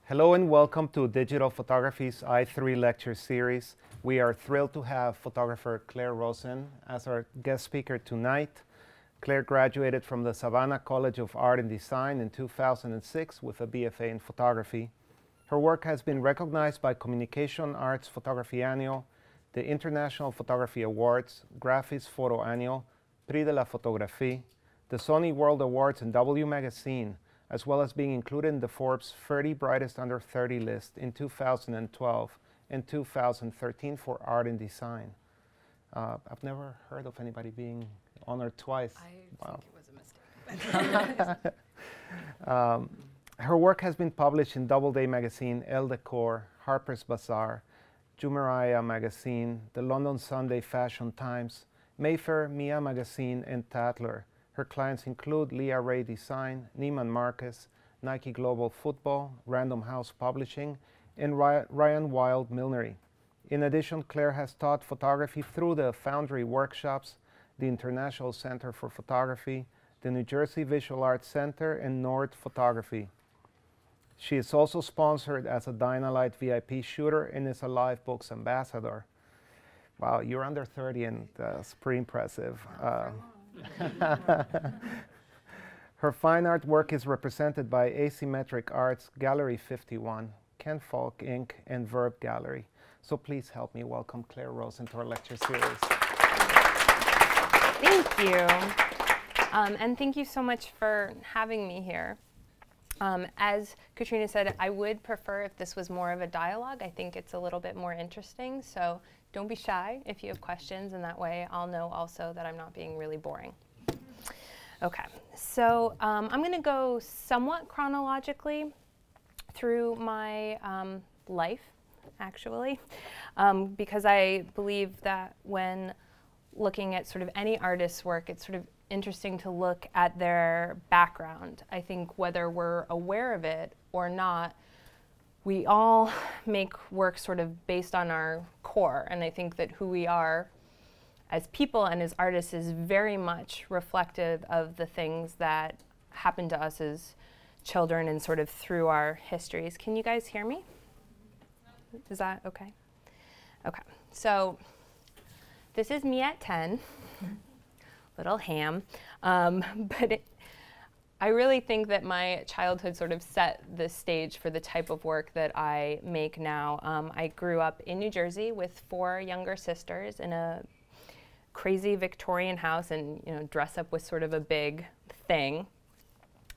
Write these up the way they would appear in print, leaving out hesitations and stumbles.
Hello and welcome to Digital Photography's I3 lecture series. We are thrilled to have photographer Claire Rosen as our guest speaker tonight. Claire graduated from the Savannah College of Art and Design in 2006 with a BFA in photography. Her work has been recognized by Communication Arts Photography Annual, the International Photography Awards, Graphis Photo Annual, Prix de la Photographie, the Sony World Awards and W Magazine, as well as being included in the Forbes 30 Brightest Under 30 list in 2012 and 2013 for art and design. I've never heard of anybody being honored twice. I think it was a mistake. Her work has been published in Doubleday Magazine, Elle Decor, Harper's Bazaar, Jumeirah Magazine, the London Sunday Fashion Times, Mayfair, Mia Magazine, and Tatler. Her clients include Leah Ray Design, Neiman Marcus, Nike Global Football, Random House Publishing, and Ryan Wild Millinery. In addition, Claire has taught photography through the Foundry Workshops, the International Center for Photography, the New Jersey Visual Arts Center, and Nord Photography. She is also sponsored as a Dynalite VIP shooter and is a Live Books ambassador. Wow, you're under 30 and that's pretty impressive. Her fine art work is represented by Asymmetric Arts, Gallery 51, Ken Falk Inc., and Verb Gallery. So please help me welcome Claire Rosen to our lecture series. Thank you. And thank you so much for having me here. As Katrina said, I would prefer if this was more of a dialogue. I think it's a little bit more interesting. So don't be shy if you have questions, and that way I'll know also that I'm not being really boring. Okay, so I'm going to go somewhat chronologically through my life, actually, because I believe that when looking at sort of any artist's work, it's sort of interesting to look at their background. I think whether we're aware of it or not, we all make work sort of based on our core, and I think that who we are as people and as artists is very much reflective of the things that happen to us as children and sort of through our histories. Can you guys hear me? Is that okay? Okay, so this is me at 10, little ham, but I really think that my childhood sort of set the stage for the type of work that I make now. I grew up in New Jersey with 4 younger sisters in a crazy Victorian house, and dress up was sort of a big thing.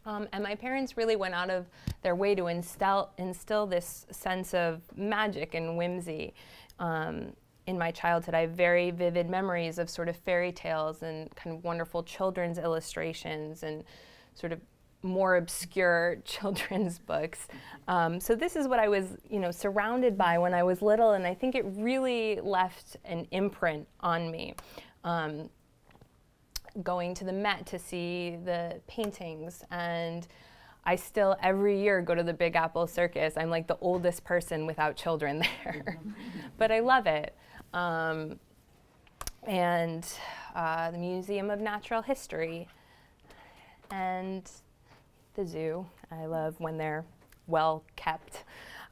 And my parents really went out of their way to instill this sense of magic and whimsy in my childhood. I have very vivid memories of sort of fairy tales and kind of wonderful children's illustrations and sort of more obscure children's books. So this is what I was, surrounded by when I was little, and I think it really left an imprint on me. Going to the Met to see the paintings, and I still every year go to the Big Apple Circus. I'm like the oldest person without children there, but I love it. And the Museum of Natural History and the zoo. I love when they're well kept.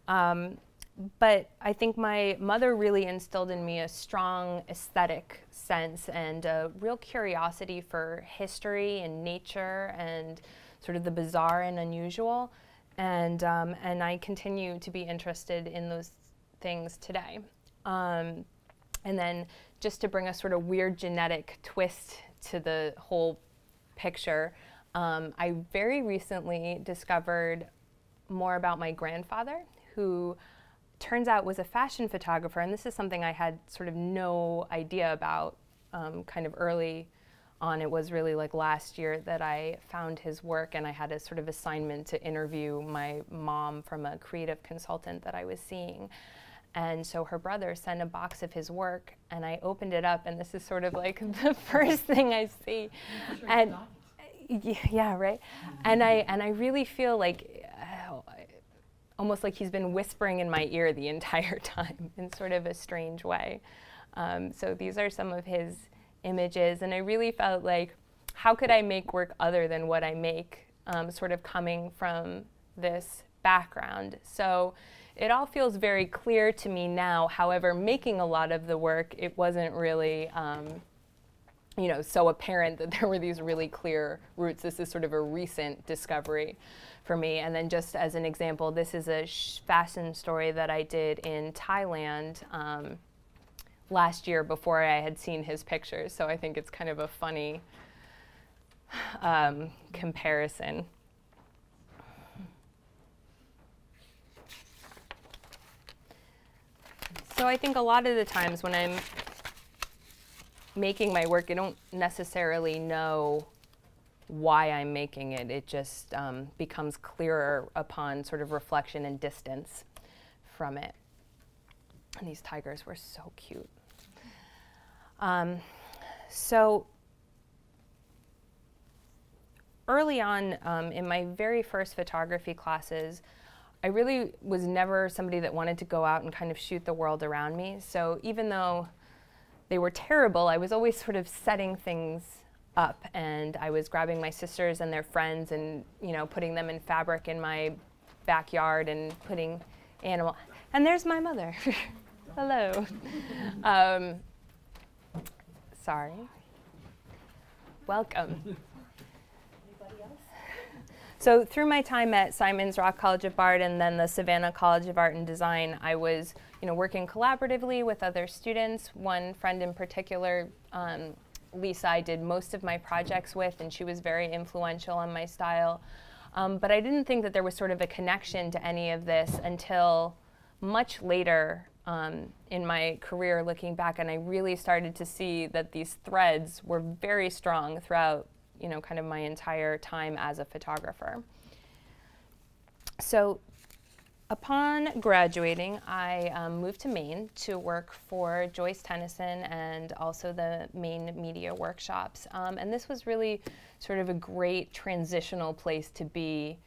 But I think my mother really instilled in me a strong aesthetic sense and a real curiosity for history and nature and sort of the bizarre and unusual. And I continue to be interested in those things today. And then just to bring a sort of weird genetic twist to the whole picture, I very recently discovered more about my grandfather, who turns out was a fashion photographer, and this is something I had sort of no idea about kind of early on. It was really like last year that I found his work, and I had a sort of assignment to interview my mom from a creative consultant that I was seeing. And so her brother sent a box of his work, and I opened it up, and this is sort of like the first thing I see. And yeah, right? And I really feel like almost like he's been whispering in my ear the entire time in sort of a strange way. So these are some of his images, and I really felt like, how could I make work other than what I make, sort of coming from this background. So it all feels very clear to me now. However, making a lot of the work, it wasn't really you know, so apparent that there were these really clear roots. This is sort of a recent discovery for me. And then just as an example, this is a fashion story that I did in Thailand last year before I had seen his pictures. So I think it's kind of a funny comparison. So I think a lot of the times when I'm making my work, I don't necessarily know why I'm making it. It just becomes clearer upon sort of reflection and distance from it. And these tigers were so cute. So early on in my very first photography classes, I really was never somebody that wanted to go out and kind of shoot the world around me. So even though they were terrible, I was always sort of setting things up, and I was grabbing my sisters and their friends and, you know, putting them in fabric in my backyard and putting animal. And there's my mother. Hello. Sorry. Welcome. Anybody else? So through my time at Simon's Rock College of Art and then the Savannah College of Art and Design, I was, you know, working collaboratively with other students. One friend in particular, Lisa, I did most of my projects with, and she was very influential on my style. But I didn't think that there was sort of a connection to any of this until much later in my career, looking back, and I really started to see that these threads were very strong throughout, you know, kind of my entire time as a photographer. So upon graduating, I moved to Maine to work for Joyce Tennyson and also the Maine Media Workshops. And this was really sort of a great transitional place to be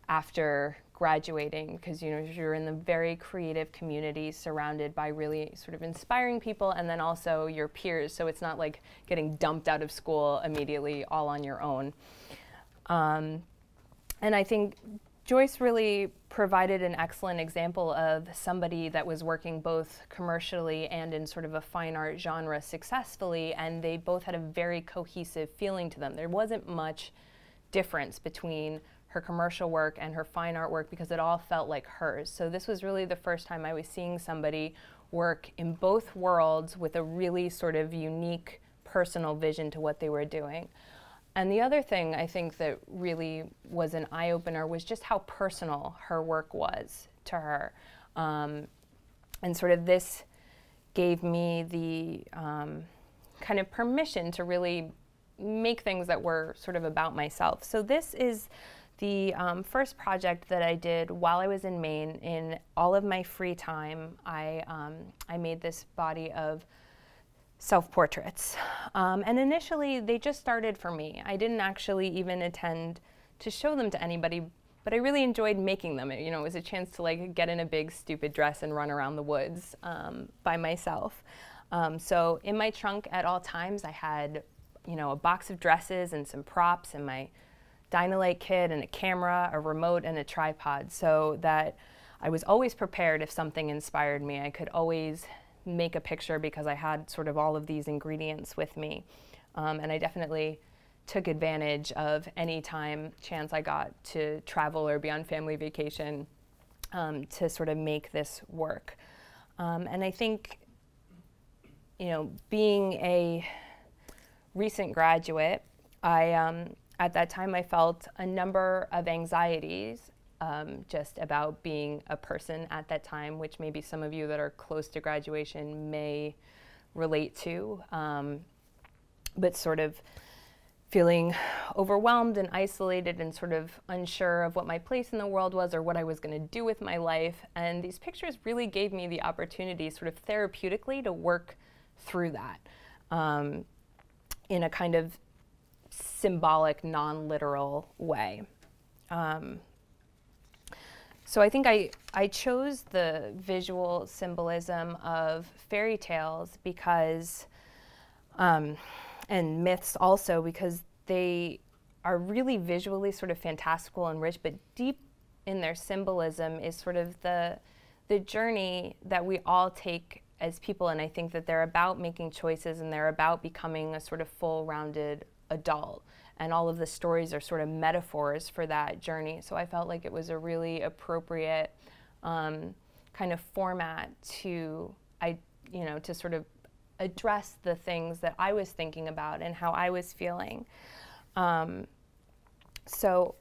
after graduating, because, you know, you're in the very creative community surrounded by really sort of inspiring people and then also your peers. So it's not like getting dumped out of school immediately all on your own. And I think Joyce really provided an excellent example of somebody that was working both commercially and in sort of a fine art genre successfully, and they both had a very cohesive feeling to them. There wasn't much difference between her commercial work and her fine art work because it all felt like hers. So this was really the first time I was seeing somebody work in both worlds with a really sort of unique personal vision to what they were doing. And the other thing I think that really was an eye-opener was just how personal her work was to her. And sort of this gave me the kind of permission to really make things that were sort of about myself. So this is the first project that I did while I was in Maine. In all of my free time, I made this body of self-portraits. And initially, they just started for me. I didn't actually even intend to show them to anybody, but I really enjoyed making them. You know, it was a chance to like get in a big stupid dress and run around the woods by myself. So in my trunk at all times, I had, you know, a box of dresses and some props and my Dynalite kit and a camera, a remote, and a tripod, so that I was always prepared if something inspired me. I could always make a picture because I had sort of all of these ingredients with me. And I definitely took advantage of any chance I got to travel or be on family vacation to sort of make this work. And I think, you know, being a recent graduate, at that time I felt a number of anxieties just about being a person at that time, which maybe some of you that are close to graduation may relate to, but sort of feeling overwhelmed and isolated and sort of unsure of what my place in the world was or what I was going to do with my life. And these pictures really gave me the opportunity sort of therapeutically to work through that in a kind of symbolic, non-literal way. So I think I chose the visual symbolism of fairy tales because, and myths also, because they are really visually sort of fantastical and rich, but deep in their symbolism is sort of the journey that we all take as people, and I think that they're about making choices and they're about becoming a sort of full-rounded adult, and all of the stories are sort of metaphors for that journey. So I felt like it was a really appropriate kind of format to, to sort of address the things that I was thinking about and how I was feeling. So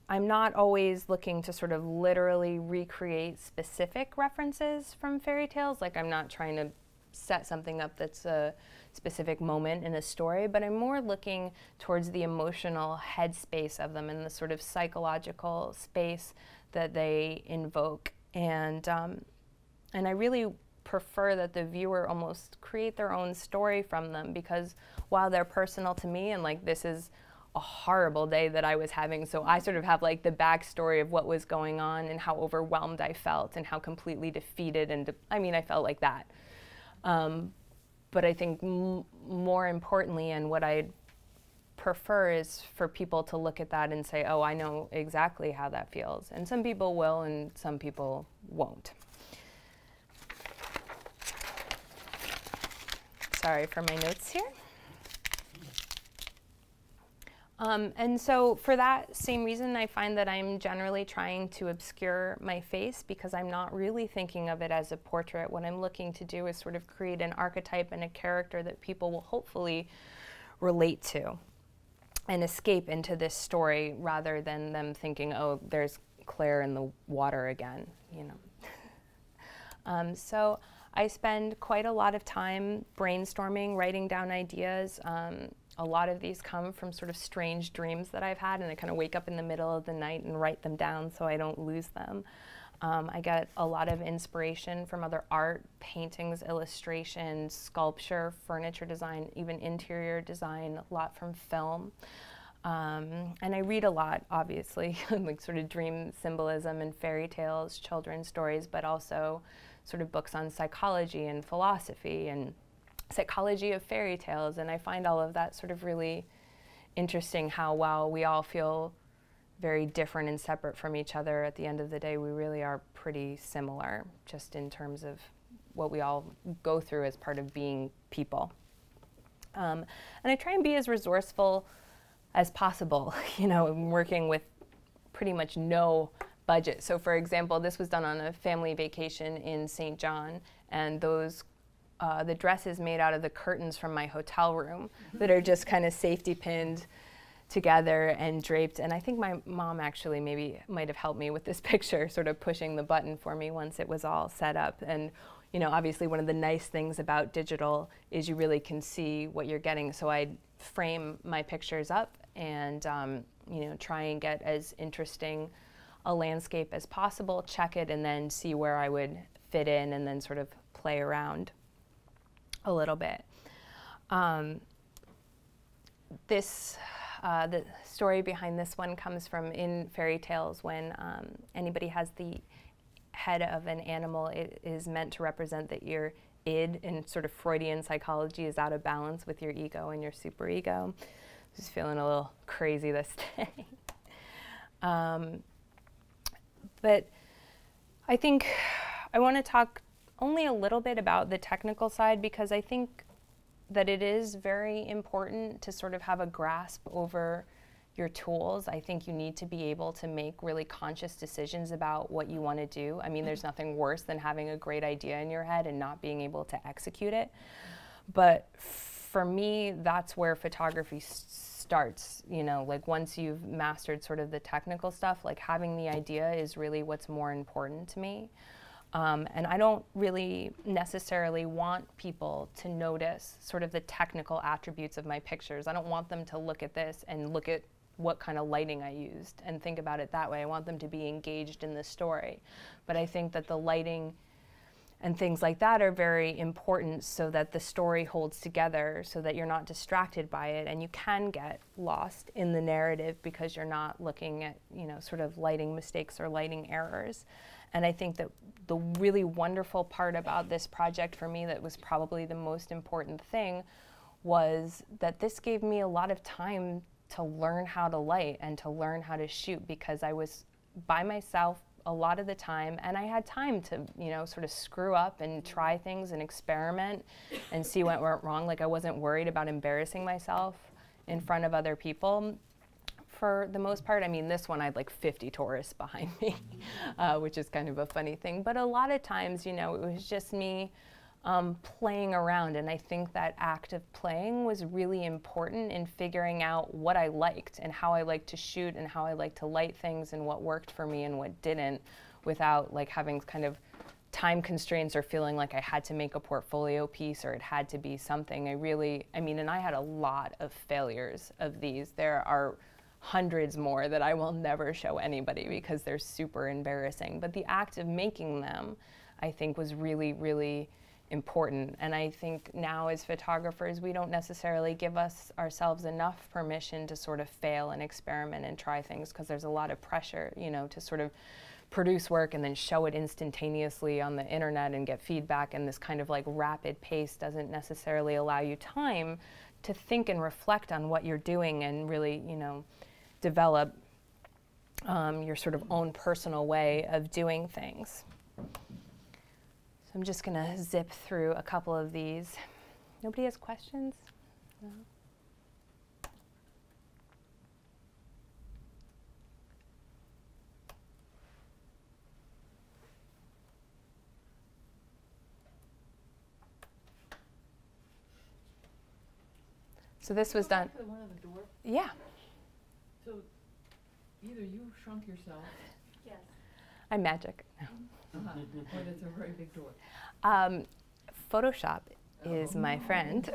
I'm not always looking to sort of literally recreate specific references from fairy tales. Like, I'm not trying to set something up that's a specific moment in a story, but I'm more looking towards the emotional headspace of them and the sort of psychological space that they invoke. And I really prefer that the viewer almost create their own story from them, because while they're personal to me, and like, this is a horrible day that I was having, so I sort of have like the backstory of what was going on and how overwhelmed I felt and how completely defeated and I felt like that. But I think more importantly, and what I prefer, is for people to look at that and say, oh, I know exactly how that feels. And some people will and some people won't. Sorry for my notes here. And so for that same reason, I find that I'm generally trying to obscure my face, because I'm not really thinking of it as a portrait. What I'm looking to do is sort of create an archetype and a character that people will hopefully relate to and escape into this story, rather than them thinking, oh, there's Claire in the water again, So I spend quite a lot of time brainstorming, writing down ideas. A lot of these come from sort of strange dreams that I've had, and I kind of wake up in the middle of the night and write them down so I don't lose them. I get a lot of inspiration from other art, paintings, illustrations, sculpture, furniture design, even interior design, a lot from film. And I read a lot, obviously, like sort of dream symbolism and fairy tales, children's stories, but also sort of books on psychology and philosophy and psychology of fairy tales. And I find all of that sort of really interesting, how while we all feel very different and separate from each other, at the end of the day we really are pretty similar, just in terms of what we all go through as part of being people. And I try and be as resourceful as possible. I'm working with pretty much no budget. So for example, this was done on a family vacation in St. John, and those the dress is made out of the curtains from my hotel room that are just kind of safety pinned together and draped. And I think my mom actually maybe might have helped me with this picture, sort of pushing the button for me once it was all set up. And obviously one of the nice things about digital is you really can see what you're getting. So I frame my pictures up and try and get as interesting a landscape as possible, check it, and then see where I would fit in, and then sort of play around a little bit. The story behind this one comes from in fairy tales. When anybody has the head of an animal, it is meant to represent that your id, in sort of Freudian psychology, is out of balance with your ego and your superego. Just feeling a little crazy this day. But I think I want to talk only a little bit about the technical side, because I think that it is very important to sort of have a grasp over your tools. I think you need to be able to make really conscious decisions about what you want to do. There's nothing worse than having a great idea in your head and not being able to execute it. But for me, that's where photography starts. Like, once you've mastered sort of the technical stuff, like, having the idea is really what's more important to me. And I don't really necessarily want people to notice sort of the technical attributes of my pictures. I don't want them to look at this and look at what kind of lighting I used and think about it that way. I want them to be engaged in the story. But I think that the lighting and things like that are very important, so that the story holds together, so that you're not distracted by it, and you can get lost in the narrative because you're not looking at, sort of lighting mistakes or lighting errors. And I think that the really wonderful part about this project for me, that was probably the most important thing, was that this gave me a lot of time to learn how to light and to learn how to shoot, because I was by myself a lot of the time, and I had time to, you know, sort of screw up and try things and experiment and see what went wrong. Like, I wasn't worried about embarrassing myself in front of other people. For the most part, I mean, this one I had like 50 tourists behind me, which is kind of a funny thing. But a lot of times, you know, it was just me playing around, and I think that act of playing was really important in figuring out what I liked and how I liked to shoot and how I liked to light things and what worked for me and what didn't, without like having kind of time constraints or feeling like I had to make a portfolio piece or it had to be something. I mean, and I had a lot of failures of these. There are hundreds more that I will never show anybody because they're super embarrassing. But the act of making them, I think, was really, really important. And I think now as photographers, we don't necessarily give ourselves enough permission to sort of fail and experiment and try things, because there's a lot of pressure, you know, to sort of produce work and then show it instantaneously on the internet and get feedback, and this kind of like rapid pace doesn't necessarily allow you time to think and reflect on what you're doing and really, you know, develop your sort of own personal way of doing things. So I'm just gonna zip through a couple of these. Nobody has questions? No? So this was done. The one on the door? Yeah. So either you shrunk yourself. Yes. I'm magic. Or that's a very big door. Photoshop is my friend.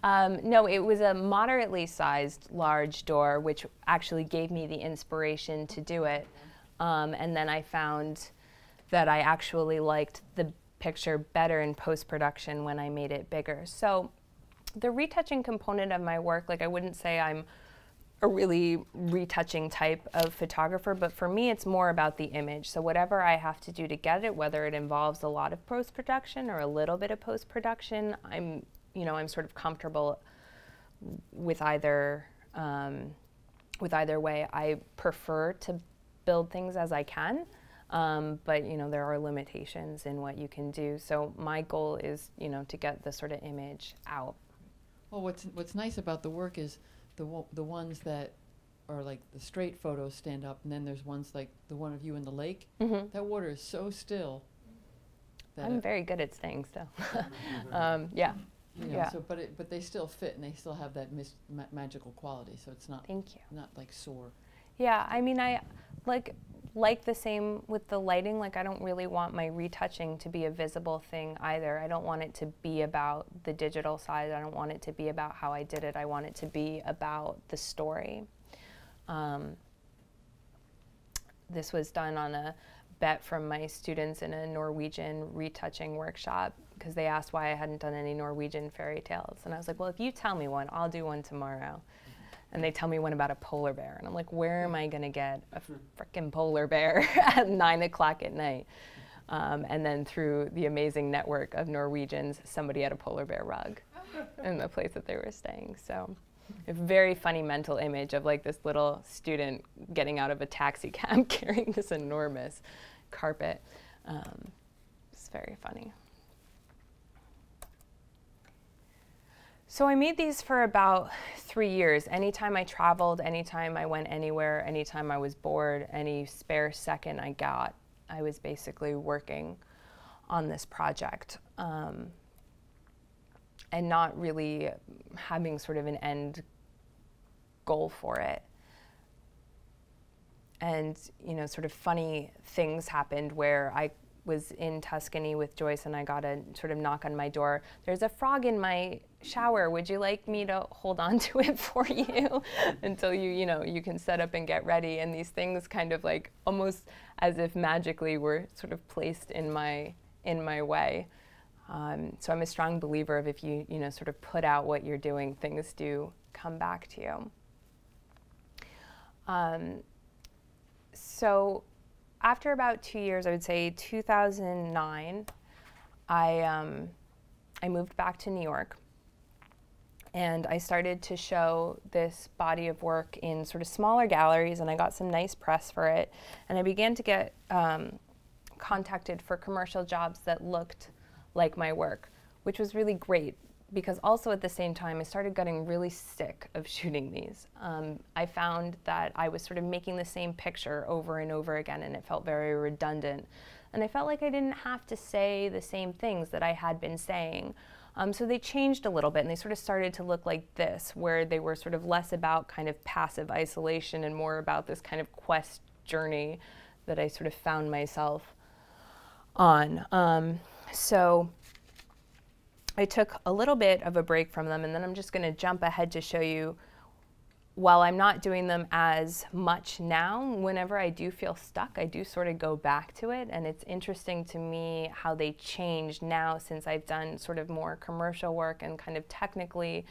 No, it was a moderately sized large door, which actually gave me the inspiration to do it. And then I found that I actually liked the picture better in post-production when I made it bigger. So the retouching component of my work, like, I wouldn't say I'm a really retouching type of photographer, but for me it's more about the image. So whatever I have to do to get it, whether it involves a lot of post-production or a little bit of post-production, I'm sort of comfortable with either way. I prefer to build things as I can, but you know, there are limitations in what you can do. So my goal is, you know, to get the sort of image out. Well, what's nice about the work is the ones that are like the straight photos stand up, and then there's ones like the one of you in the lake. Mm-hmm. That water is so still. That I'm very good at staying still. Yeah. You know, Yeah. so, but they still fit, and they still have that magical quality. So it's not. Thank you. Not like sore. Yeah, I mean, I like the same with the lighting. Like, I don't really want my retouching to be a visible thing either. I don't want it to be about the digital side. I don't want it to be about how I did it. I want it to be about the story. This was done on a bet from my students in a Norwegian retouching workshop, because they asked why I hadn't done any Norwegian fairy tales. And I was like, well, if you tell me one, I'll do one tomorrow. And they tell me one about a polar bear. And I'm like, where am I going to get a frickin' polar bear at 9 o'clock at night? And then through the amazing network of Norwegians, somebody had a polar bear rug in the place that they were staying. So a very funny mental image of like this little student getting out of a taxi cab carrying this enormous carpet. It's very funny. So I made these for about 3 years. Anytime I traveled, anytime I went anywhere, anytime I was bored, any spare second I got, I was basically working on this project, and not really having sort of an end goal for it. And, you know, sort of funny things happened where I was in Tuscany with Joyce and I got a sort of knock on my door. There's a frog in my shower. Would you like me to hold on to it for you until you can set up and get ready? And these things kind of like almost as if magically were sort of placed in my way. So I'm a strong believer of if you sort of put out what you're doing, things do come back to you. So after about 2 years, I would say 2009, I moved back to New York. And I started to show this body of work in sort of smaller galleries, and I got some nice press for it. And I began to get contacted for commercial jobs that looked like my work, which was really great, because also at the same time I started getting really sick of shooting these. I found that I was sort of making the same picture over and over again, and it felt very redundant. And I felt like I didn't have to say the same things that I had been saying. So they changed a little bit, and they sort of started to look like this, where they were sort of less about kind of passive isolation and more about this kind of quest journey that I sort of found myself on. So I took a little bit of a break from them, and then I'm just going to jump ahead to show you, while I'm not doing them as much now, whenever I do feel stuck, I do sort of go back to it. And it's interesting to me how they changed now since I've done sort of more commercial work, and kind of technically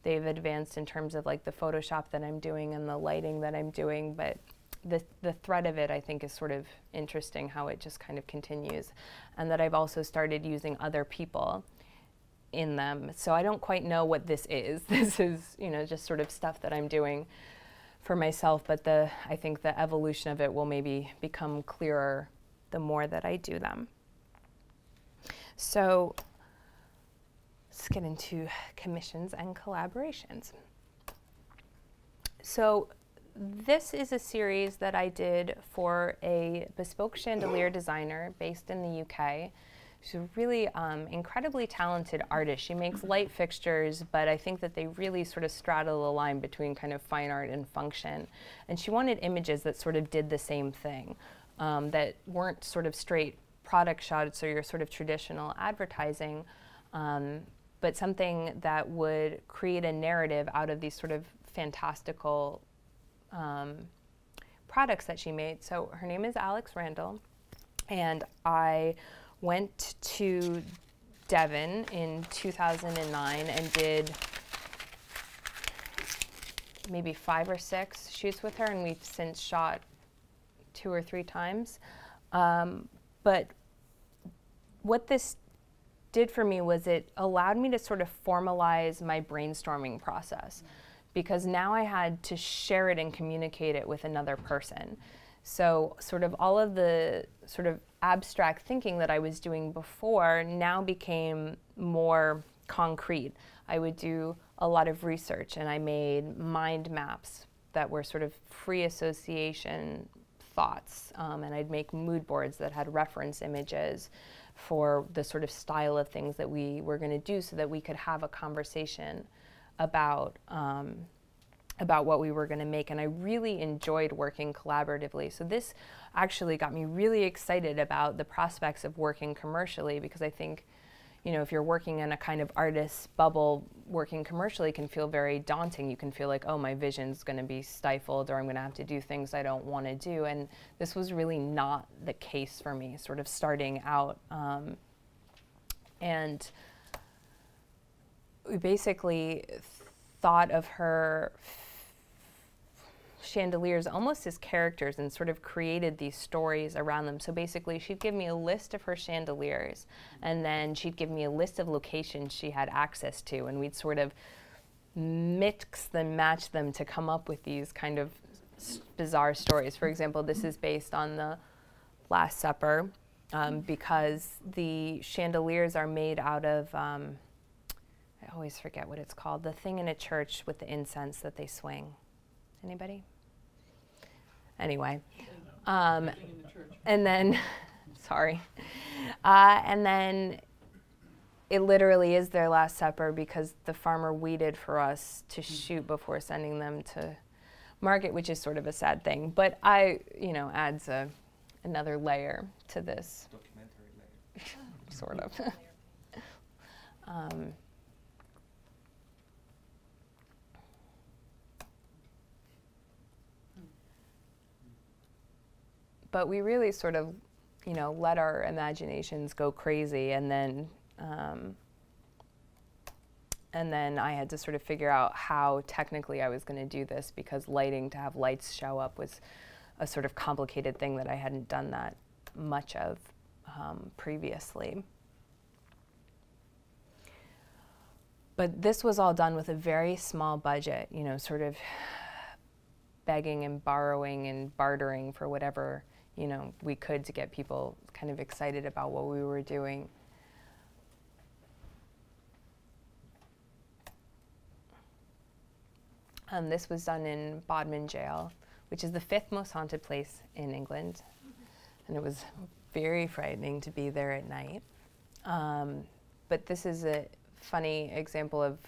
they've advanced in terms of like the Photoshop that I'm doing and the lighting that I'm doing. But the thread of it, I think, is sort of interesting how it just kind of continues. And that I've also started using other people in them. So I don't quite know what this is. This is, you know, just sort of stuff that I'm doing for myself, but I think the evolution of it will maybe become clearer the more that I do them. So let's get into commissions and collaborations. So this is a series that I did for a bespoke chandelier designer based in the UK. She's a really incredibly talented artist. She makes light fixtures, but I think that they really sort of straddle the line between kind of fine art and function. And she wanted images that sort of did the same thing, that weren't sort of straight product shots or your sort of traditional advertising, but something that would create a narrative out of these sort of fantastical products that she made. So her name is Alex Randall, and I went to Devon in 2009 and did maybe 5 or 6 shoots with her, and we've since shot 2 or 3 times. But what this did for me was it allowed me to sort of formalize my brainstorming process, because now I had to share it and communicate it with another person. So sort of all of the sort of abstract thinking that I was doing before now became more concrete. I would do a lot of research, and I made mind maps that were sort of free association thoughts, and I'd make mood boards that had reference images for the sort of style of things that we were going to do, so that we could have a conversation about what we were going to make. And I really enjoyed working collaboratively. So this actually got me really excited about the prospects of working commercially, because I think, you know, if you're working in a kind of artist bubble, working commercially can feel very daunting. You can feel like, oh, my vision's going to be stifled, or I'm going to have to do things I don't want to do. And this was really not the case for me, sort of starting out. And we basically thought of her chandeliers almost as characters, and sort of created these stories around them. So basically she'd give me a list of her chandeliers, and then she'd give me a list of locations she had access to, and we'd sort of mix them, match them to come up with these kind of bizarre stories. For example, this is based on the Last Supper, because the chandeliers are made out of, I always forget what it's called, the thing in a church with the incense that they swing. Anybody? Anyway, and then, sorry, and then it literally is their Last Supper, because the farmer weeded for us to shoot before sending them to market, which is sort of a sad thing. But adds another layer to this. Documentary layer. Sort of. But we really sort of, let our imaginations go crazy, and then I had to sort of figure out how technically I was going to do this, because to have lights show up was a sort of complicated thing that I hadn't done that much of But this was all done with a very small budget, you know, sort of begging and borrowing and bartering for whatever, you know, we could to get people kind of excited about what we were doing. This was done in Bodmin Jail, which is the 5th most haunted place in England. And it was very frightening to be there at night. But this is a funny example of,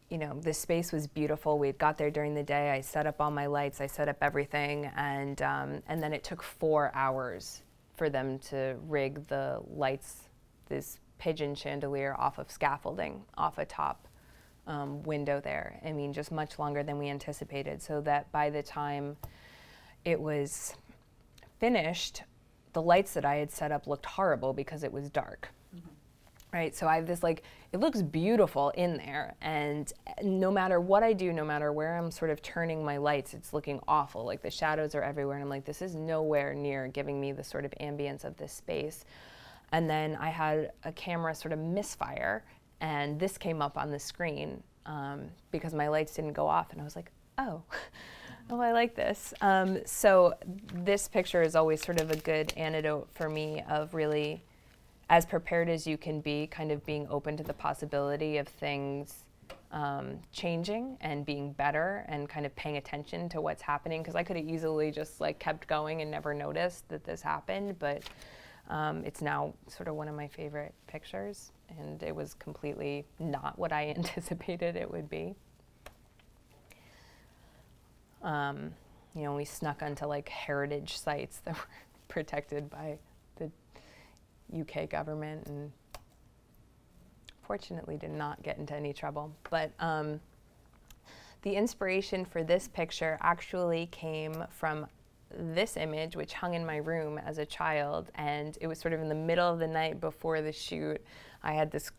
you know, this space was beautiful. We had got there during the day. I set up all my lights. I set up everything. And then it took 4 hours for them to rig the lights, this pigeon chandelier off of scaffolding, off a top window there. I mean, just much longer than we anticipated. So that by the time it was finished, the lights that I had set up looked horrible because it was dark. Right, so I have this, like, it looks beautiful in there, and no matter what I do, no matter where I'm sort of turning my lights, it's looking awful. Like, the shadows are everywhere, and I'm like, this is nowhere near giving me the sort of ambience of this space. And then I had a camera sort of misfire, and this came up on the screen because my lights didn't go off, and I was like, oh. Oh, I like this. So this picture is always sort of a good antidote for me of really, as prepared as you can be, kind of being open to the possibility of things changing and being better and kind of paying attention to what's happening. Because I could have easily just like kept going and never noticed that this happened, but it's now sort of one of my favorite pictures, and it was completely not what I anticipated it would be. You know, we snuck onto like heritage sites that were protected by the UK government, and fortunately did not get into any trouble. But the inspiration for this picture actually came from this image, which hung in my room as a child, and it was sort of in the middle of the night before the shoot. I had this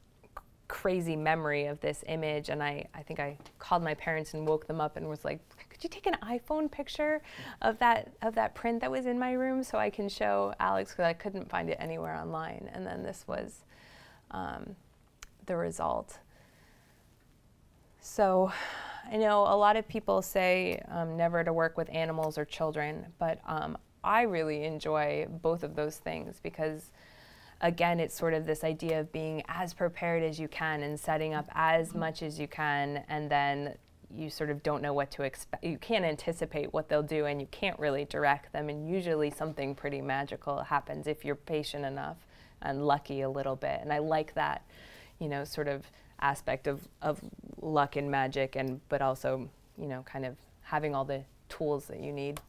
crazy memory of this image, and I think I called my parents and woke them up and was like, could you take an iPhone picture of that print that was in my room so I can show Alex, because I couldn't find it anywhere online. And then this was the result. So I know a lot of people say never to work with animals or children, but I really enjoy both of those things because, again, it's sort of this idea of being as prepared as you can and setting up as much as you can, and then you sort of don't know what to expect. You can't anticipate what they'll do, and you can't really direct them, and usually something pretty magical happens if you're patient enough and lucky a little bit. And I like that, you know, sort of aspect of luck and magic, and but also, you know, kind of having all the tools that you need.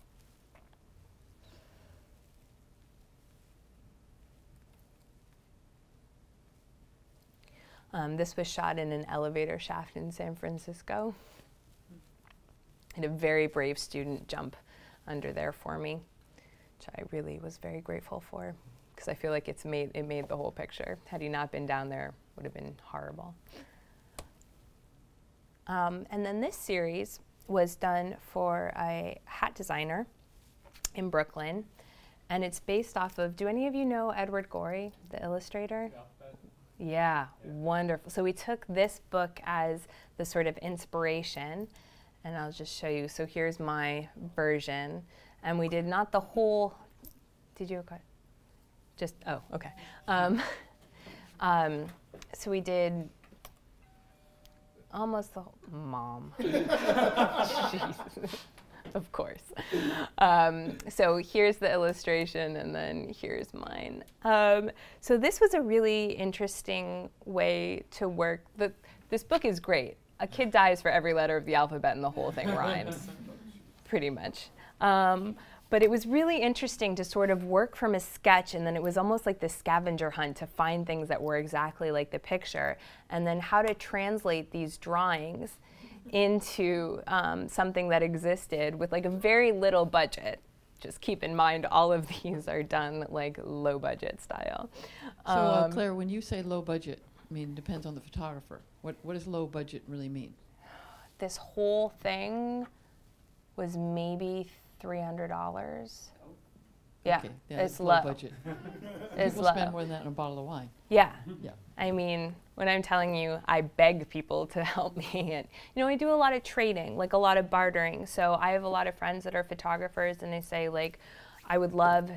This was shot in an elevator shaft in San Francisco. I had a very brave student jump under there for me, which I really was very grateful for, because I feel like it made the whole picture. Had he not been down there, it would have been horrible. And then this series was done for a hat designer in Brooklyn, and it's based off of, do any of you know Edward Gorey, the illustrator? Yeah, wonderful. So we took this book as the sort of inspiration, and I'll just show you. So here's my version, and we did not the whole, did you okay? Just, oh, okay. So we did almost the whole, Mom. Jeez. Of course. So here's the illustration, and then here's mine. So this was a really interesting way to work. This book is great. A kid dies for every letter of the alphabet, and the whole thing rhymes, pretty much. But it was really interesting to sort of work from a sketch, and then it was almost like this scavenger hunt to find things that were exactly like the picture, and then how to translate these drawings into something that existed with like a very little budget. Just keep in mind, all of these are done like low budget style. So Claire, when you say low budget, I mean, it depends on the photographer. What does low budget really mean? This whole thing was maybe $300. Yeah, Okay, it's low low. budget. It's People low. spend more than that on a bottle of wine. Yeah. Yeah. I mean, when I'm telling you, I beg people to help me. And, you know, I do a lot of trading, like a lot of bartering. So I have a lot of friends that are photographers, and they say, like, I would love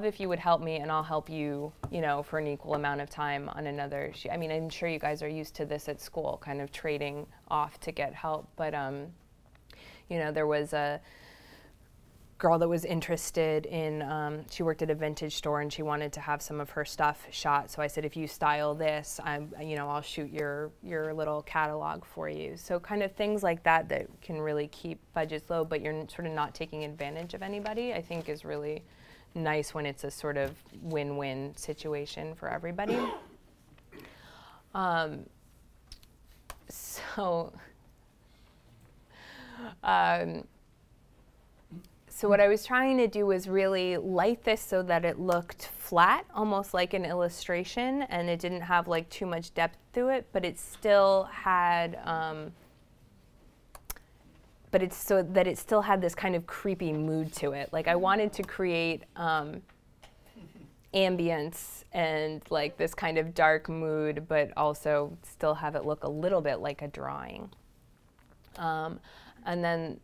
if you would help me, and I'll help you, you know, for an equal amount of time on another shoot. I mean, I'm sure you guys are used to this at school, kind of trading off to get help. But, you know, there was a girl that was interested in, she worked at a vintage store, and she wanted to have some of her stuff shot. So I said, if you style this, you know, I'll shoot your little catalog for you. So kind of things like that that can really keep budgets low, but you're sort of not taking advantage of anybody, I think is really nice when it's a sort of win-win situation for everybody. So what I was trying to do was really light this so that it looked flat, almost like an illustration, and it didn't have like too much depth to it, but it still had, but it's so that it still had this kind of creepy mood to it. Like I wanted to create ambience and like this kind of dark mood, but also still have it look a little bit like a drawing. And then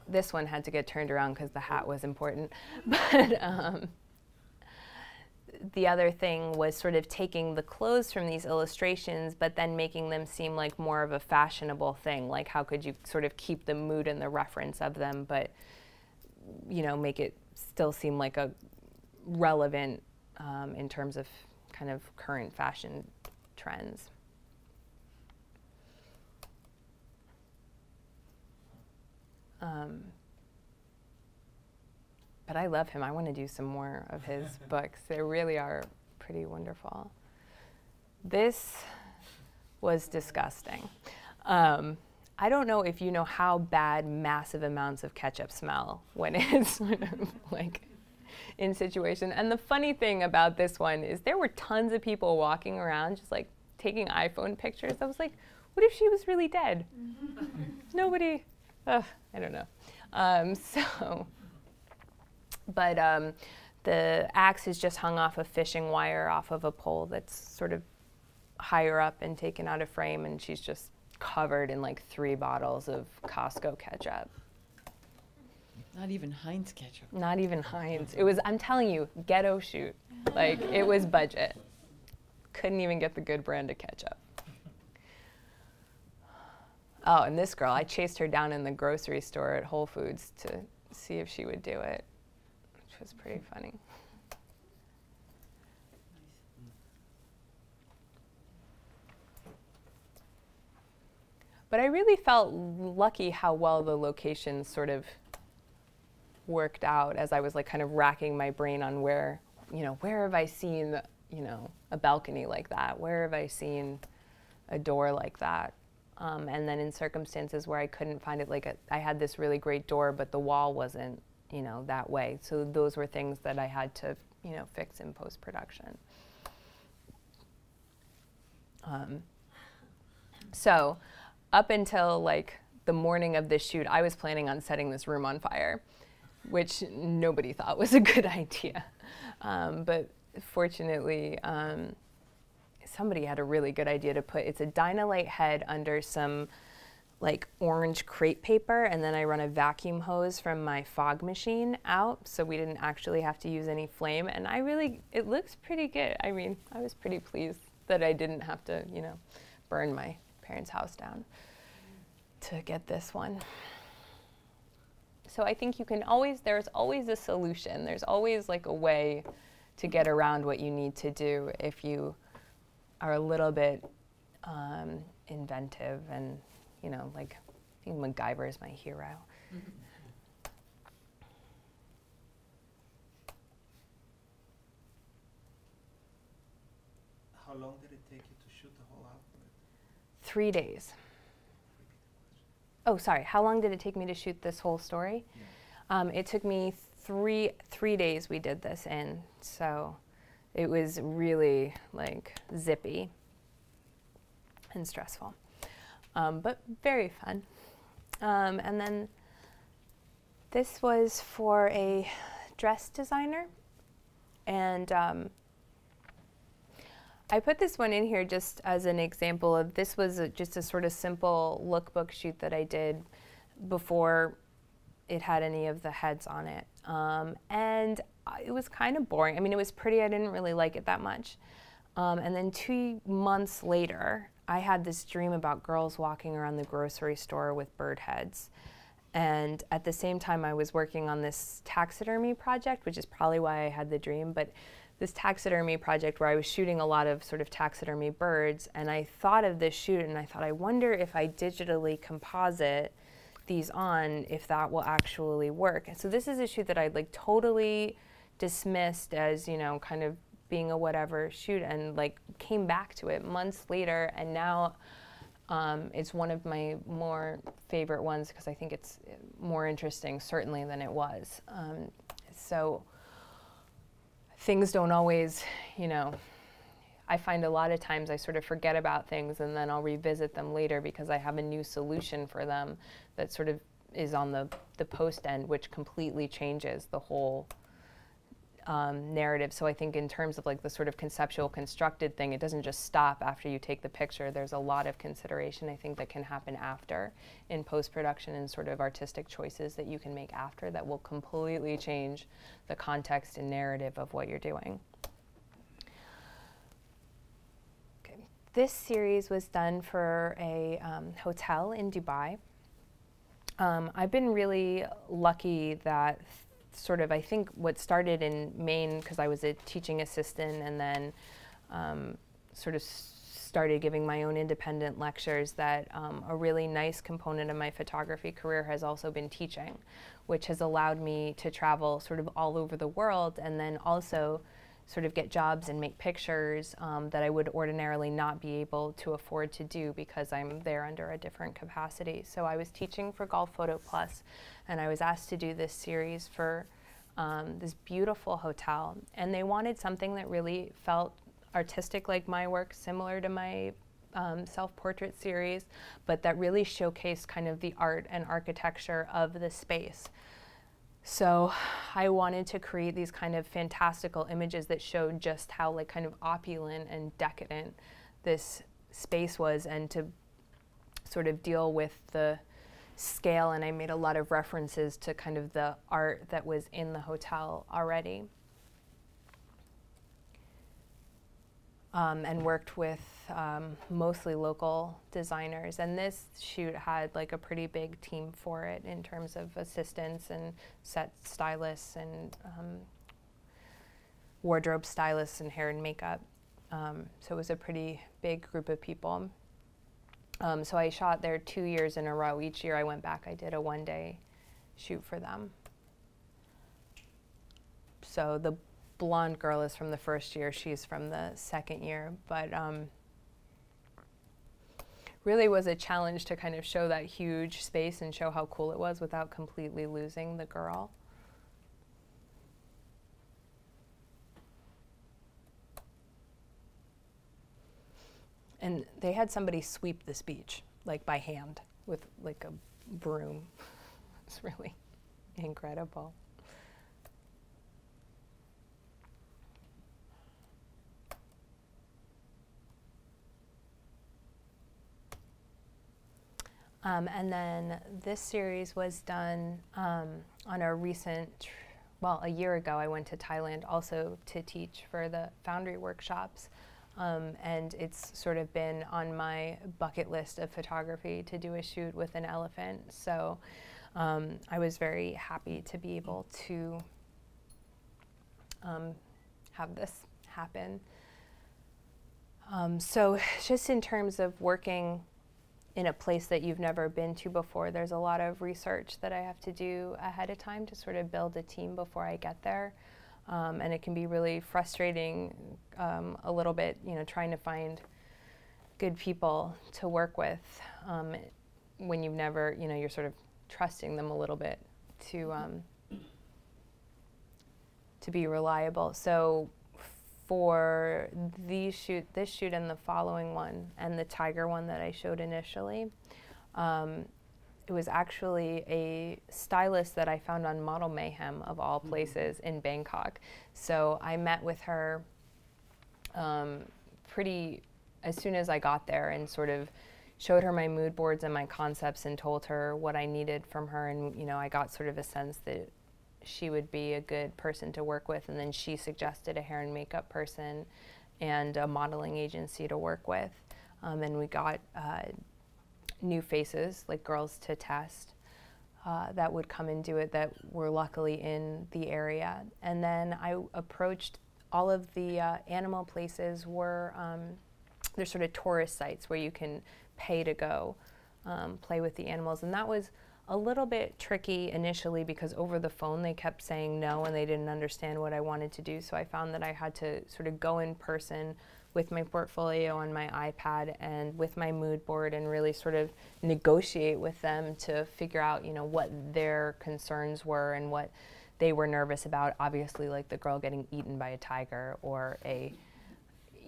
this one had to get turned around because the hat was important. But the other thing was sort of taking the clothes from these illustrations, but then making them seem like more of a fashionable thing. Like how could you sort of keep the mood and the reference of them, but you know, make it still seem like a relevant in terms of kind of current fashion trends. But I love him. I want to do some more of his books. They really are pretty wonderful. This was disgusting. I don't know if you know how bad massive amounts of ketchup smell when it's sort of like in situation. And the funny thing about this one is there were tons of people walking around just like taking iPhone pictures. I was like, what if she was really dead? Nobody, I don't know. But the axe is just hung off a fishing wire off of a pole that's sort of higher up and taken out of frame, and she's just covered in like 3 bottles of Costco ketchup. Not even Heinz ketchup. Not even Heinz. It was, I'm telling you, ghetto shoot. Like, it was budget. Couldn't even get the good brand of ketchup. Oh, and this girl, I chased her down in the grocery store at Whole Foods to see if she would do it, which was pretty funny. But I really felt lucky how well the locations sort of worked out as I was like kind of racking my brain on where, you know, where have I seen, you know, a balcony like that? Where have I seen a door like that? And then in circumstances where I couldn't find it, like I had this really great door, but the wall wasn't, you know, that way. So those were things that I had to, you know, fix in post-production. So up until like the morning of this shoot, I was planning on setting this room on fire, which nobody thought was a good idea. But fortunately, somebody had a really good idea to put, it's a Dynalite head under some like orange crepe paper, and then I run a vacuum hose from my fog machine out, so we didn't actually have to use any flame, and it looks pretty good. I mean, I was pretty pleased that I didn't have to, you know, burn my parents' house down to get this one. So I think you can always, there's always a solution. There's always like a way to get around what you need to do if you are a little bit inventive and, you know, like, I think MacGyver is my hero. How long did it take you to shoot the whole outfit? 3 days. Oh, sorry. How long did it take me to shoot this whole story? Yeah. It took me three days we did this in, so it was really like zippy and stressful, but very fun. And then this was for a dress designer. And I put this one in here just as an example of, this was just a sort of simple lookbook shoot that I did before it had any of the heads on it. And it was kind of boring. I mean, it was pretty, I didn't really like it that much. And then 2 months later, I had this dream about girls walking around the grocery store with bird heads. And at the same time, I was working on this taxidermy project, which is probably why I had the dream, but this taxidermy project where I was shooting a lot of sort of taxidermy birds. And I thought of this shoot and I thought, I wonder if I digitally composite these on, if that will actually work. And so this is a shoot that I'd like totally dismissed as, you know, kind of being a whatever shoot, and like came back to it months later, and now it's one of my more favorite ones because I think it's more interesting certainly than it was. So things don't always, you know, I find a lot of times I sort of forget about things and then I'll revisit them later because I have a new solution for them that sort of is on the post end, which completely changes the whole narrative. So I think in terms of like the sort of conceptual constructed thing, it doesn't just stop after you take the picture. There's a lot of consideration I think that can happen after in post-production, and sort of artistic choices that you can make after that will completely change the context and narrative of what you're doing. Okay. This series was done for a hotel in Dubai. I've been really lucky that sort of, I think what started in Maine, because I was a teaching assistant and then sort of started giving my own independent lectures, that a really nice component of my photography career has also been teaching, which has allowed me to travel sort of all over the world and then also sort of get jobs and make pictures that I would ordinarily not be able to afford to do because I'm there under a different capacity. So I was teaching for Golf Photo Plus, and I was asked to do this series for this beautiful hotel. And they wanted something that really felt artistic like my work, similar to my self-portrait series, but that really showcased kind of the art and architecture of the space. So I wanted to create these kind of fantastical images that showed just how like kind of opulent and decadent this space was, and to sort of deal with the scale. And I made a lot of references to kind of the art that was in the hotel already. And worked with mostly local designers. And this shoot had like a pretty big team for it in terms of assistants and set stylists and wardrobe stylists and hair and makeup. So it was a pretty big group of people. So I shot there 2 years in a row. Each year I went back, I did a one-day shoot for them. So the blonde girl is from the first year, she's from the second year, but really was a challenge to kind of show that huge space and show how cool it was without completely losing the girl. And they had somebody sweep this beach, like by hand, with like a broom. It's really incredible. And then this series was done on a recent, well, a year ago I went to Thailand also to teach for the Foundry workshops. And it's sort of been on my bucket list of photography to do a shoot with an elephant. So I was very happy to be able to have this happen. So just in terms of working in a place that you've never been to before, there's a lot of research that I have to do ahead of time to sort of build a team before I get there. And it can be really frustrating a little bit, you know, trying to find good people to work with when you've never, you know, you're sort of trusting them a little bit to be reliable. So for this shoot and the following one and the tiger one that I showed initially, it was actually a stylist that I found on Model Mayhem, of all places, in Bangkok. So I met with her pretty as soon as I got there, and sort of showed her my mood boards and my concepts and told her what I needed from her. And you know, I got sort of a sense that she would be a good person to work with. And then she suggested a hair and makeup person and a modeling agency to work with. And we got new faces, like girls to test, that would come and do it, that were luckily in the area. And then I approached all of the animal places were, they're sort of tourist sites where you can pay to go play with the animals. And that was a little bit tricky initially because over the phone they kept saying no and they didn't understand what I wanted to do. So I found that I had to sort of go in person with my portfolio on my iPad and with my mood board and really sort of negotiate with them to figure out, you know, what their concerns were and what they were nervous about. Obviously, like the girl getting eaten by a tiger or a,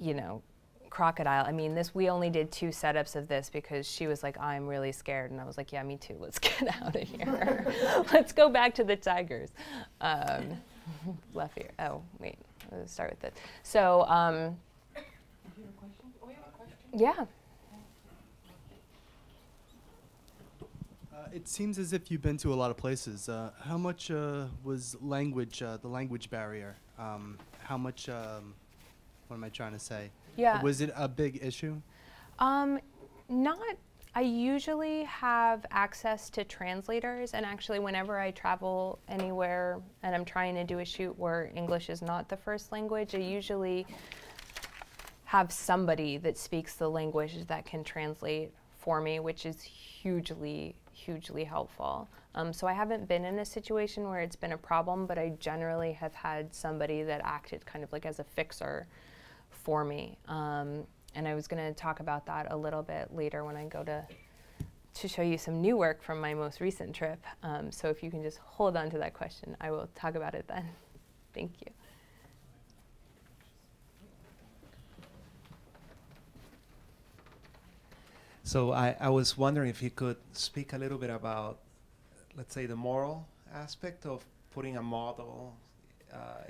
you know, crocodile. I mean, we only did 2 setups of this because she was like, I'm really scared. And I was like, yeah, me too. Let's get out of here. Let's go back to the tigers. Left ear. Oh, wait. Let's start with this. So, yeah. It seems as if you've been to a lot of places. How much was language, the language barrier? How much, what am I trying to say? Yeah. Was it a big issue? Not, I usually have access to translators, and actually whenever I travel anywhere and I'm trying to do a shoot where English is not the first language, I usually have somebody that speaks the language that can translate for me, which is hugely, hugely helpful. So I haven't been in a situation where it's been a problem, but I generally have had somebody that acted kind of like as a fixer for me. And I was going to talk about that a little bit later when I go to show you some new work from my most recent trip. So if you can just hold on to that question, I will talk about it then. Thank you. So I was wondering if you could speak a little bit about, let's say, the moral aspect of putting a model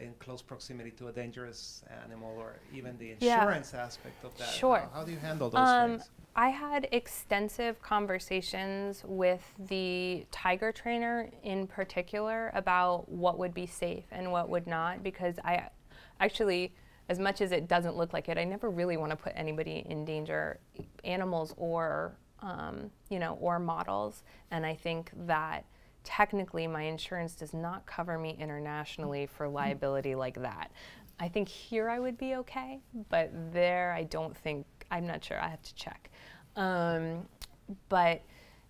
in close proximity to a dangerous animal, or even the insurance aspect of that. Sure. How do you handle those things? I had extensive conversations with the tiger trainer in particular about what would be safe and what would not, because I actually, as much as it doesn't look like it, I never really want to put anybody in danger, animals or, you know, or models. And I think that technically my insurance does not cover me internationally for liability like that. I think here I would be okay, but there I don't think, I'm not sure, I have to check. But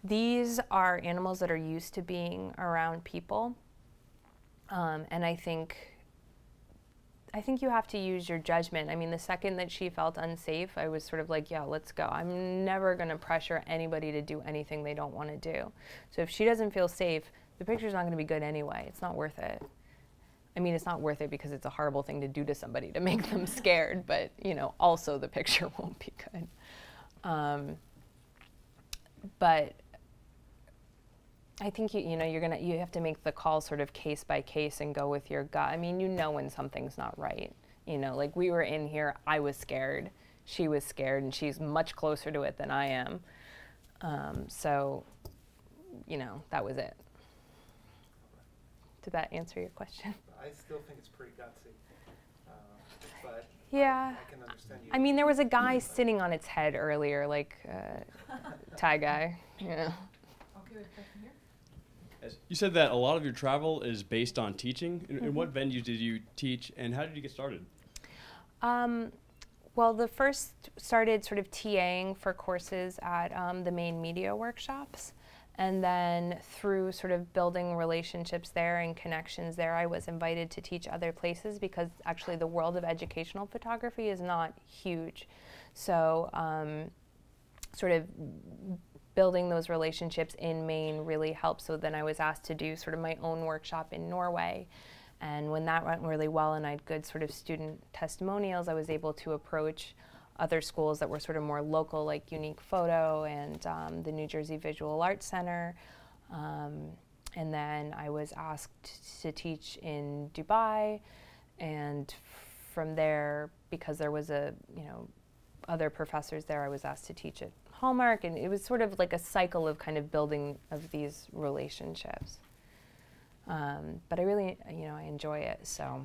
these are animals that are used to being around people. And I think you have to use your judgment. I mean, the second that she felt unsafe, I was sort of like, yeah, let's go. I'm never going to pressure anybody to do anything they don't want to do. So if she doesn't feel safe, the picture's not going to be good anyway. It's not worth it. I mean, it's not worth it because it's a horrible thing to do to somebody to make them scared, but, you know, also the picture won't be good. But I think you know, you have to make the call sort of case by case and go with your gut. I mean, you know when something's not right. You know, like we were in here, I was scared, she was scared, and she's much closer to it than I am. So, you know, that was it. Did that answer your question? I still think it's pretty gutsy, but yeah. I can understand you. I mean, there was a guy sitting on its head earlier, like Thai guy, you know. Okay, wait, question here. You said that a lot of your travel is based on teaching. In what venues did you teach, and how did you get started? Well, the first started sort of TAing for courses at the Maine media workshops. And then through sort of building relationships there and connections there, I was invited to teach other places because actually the world of educational photography is not huge. So sort of building those relationships in Maine really helped. So then I was asked to do sort of my own workshop in Norway. And when that went really well and I had good sort of student testimonials, I was able to approach other schools that were sort of more local, like Unique Photo and the New Jersey Visual Arts Center. And then I was asked to teach in Dubai, and from there, because there was other professors there, I was asked to teach at Hallmark, and it was sort of like a cycle of kind of building of these relationships. But I really, I enjoy it. So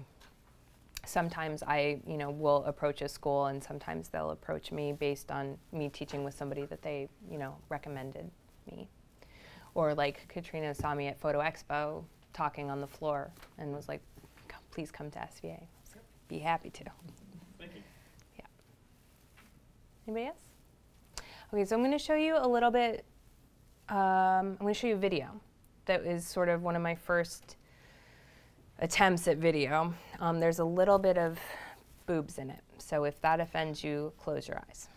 sometimes I, will approach a school, and sometimes they'll approach me based on me teaching with somebody that they, recommended me. Or like Katrina saw me at Photo Expo talking on the floor and was like, please come to SVA. I was like, be happy to. Thank you. Yeah. Anybody else? Okay, so I'm going to show you a little bit, I'm going to show you a video that is sort of one of my first attempts at video. There's a little bit of boobs in it, so if that offends you, close your eyes.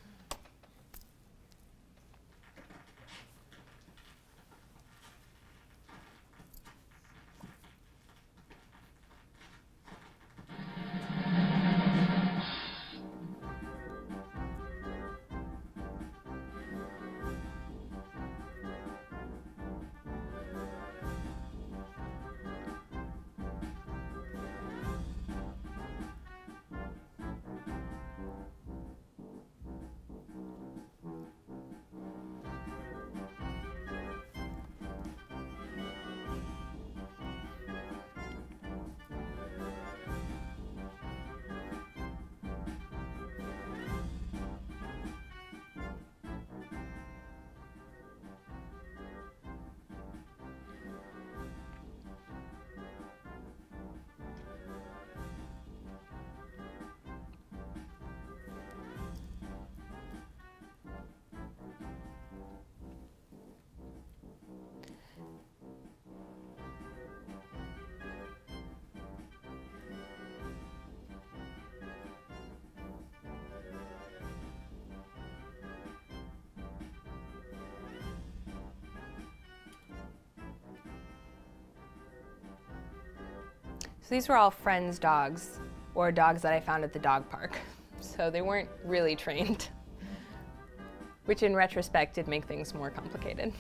So these were all friends' dogs, or dogs that I found at the dog park. So they weren't really trained, which in retrospect did make things more complicated.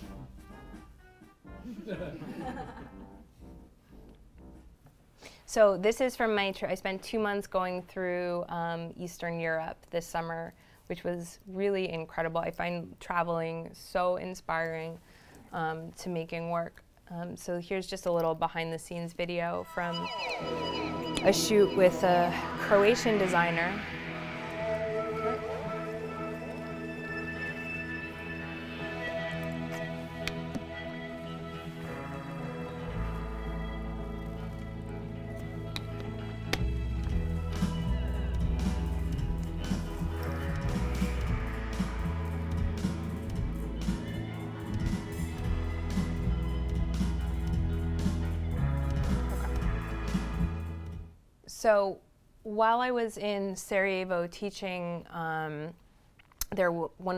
So this is from my trip. I spent 2 months going through Eastern Europe this summer, which was really incredible. I find traveling so inspiring to making work. So here's just a little behind the scenes video from a shoot with a Croatian designer. So while I was in Sarajevo teaching, one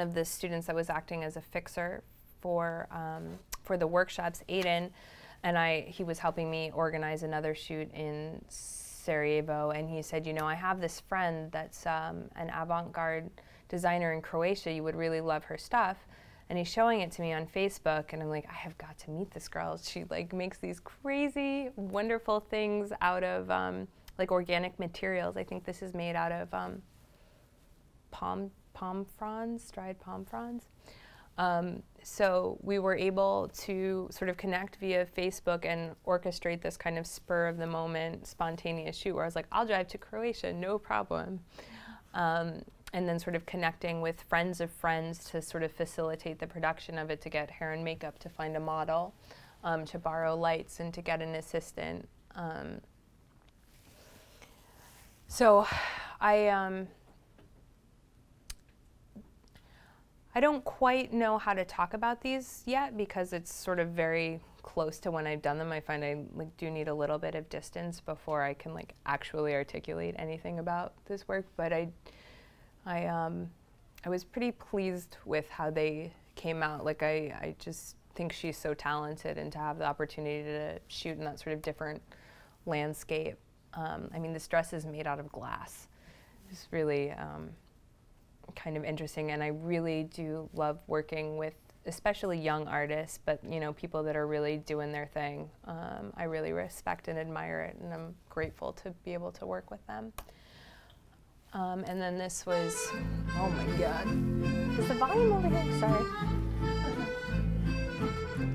of the students that was acting as a fixer for the workshops, Aiden, and he was helping me organize another shoot in Sarajevo, and he said, I have this friend that's an avant-garde designer in Croatia. You would really love her stuff. And he's showing it to me on Facebook, and I'm like, I have got to meet this girl. She makes these crazy, wonderful things out of organic materials. I think this is made out of palm fronds, dried palm fronds. So we were able to sort of connect via Facebook and orchestrate this kind of spur of the moment, spontaneous shoot where I was like, I'll drive to Croatia, no problem. And then sort of connecting with friends of friends to sort of facilitate the production of it, to get hair and makeup, to find a model, to borrow lights, and to get an assistant. So I don't quite know how to talk about these yet because it's sort of very close to when I've done them. I find I do need a little bit of distance before I can actually articulate anything about this work. But I was pretty pleased with how they came out. I just think she's so talented, and to have the opportunity to shoot in that sort of different landscape. I mean, this dress is made out of glass. It's really kind of interesting. And I really do love working with especially young artists, but you know, people that are really doing their thing. I really respect and admire it, and I'm grateful to be able to work with them. And then this was, oh my God. Is the volume over here? Sorry.